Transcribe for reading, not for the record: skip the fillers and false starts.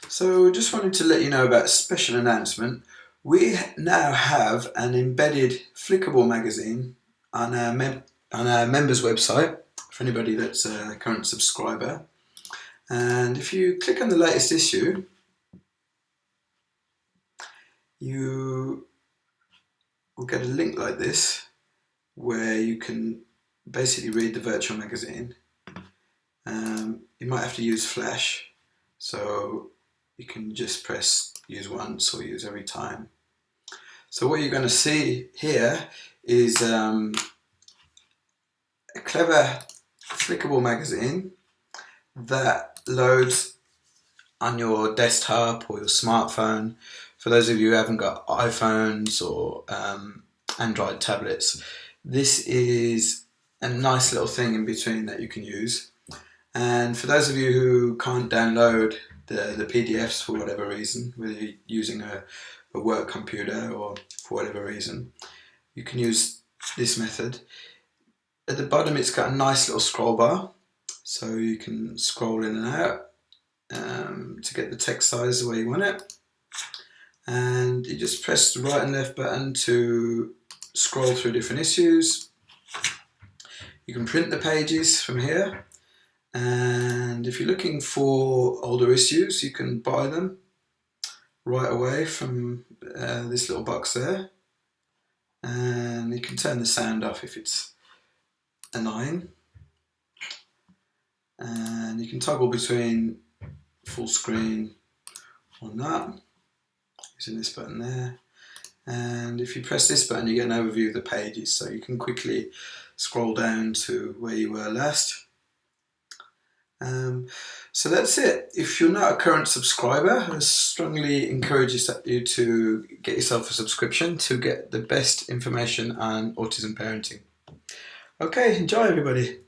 So just wanted to let you know about a special announcement. We now have an embedded Flickable magazine on our members website for anybody that's a current subscriber. And if you click on the latest issue, you will get a link like this where you can basically read the virtual magazine. You might have to use Flash, so you can just press use once or use every time. So what you're going to see here is a clever Flickable magazine that loads on your desktop or your smartphone. For those of you who haven't got iPhones or Android tablets, this is a nice little thing in between that you can use. And for those of you who can't download the PDFs for whatever reason, whether you're using a work computer or for whatever reason, you can use this method. At the bottom it's got a nice little scroll bar, so you can scroll in and out to get the text size the way you want it. And you just press the right and left button to scroll through different issues. You can print the pages from here. And if you're looking for older issues, you can buy them right away from this little box there. And you can turn the sound off if it's annoying. And you can toggle between full screen or not using this button there. And if you press this button, you get an overview of the pages, so you can quickly scroll down to where you were last. So that's it. If you're not a current subscriber, I strongly encourage you to get yourself a subscription to get the best information on autism parenting. Okay, enjoy everybody.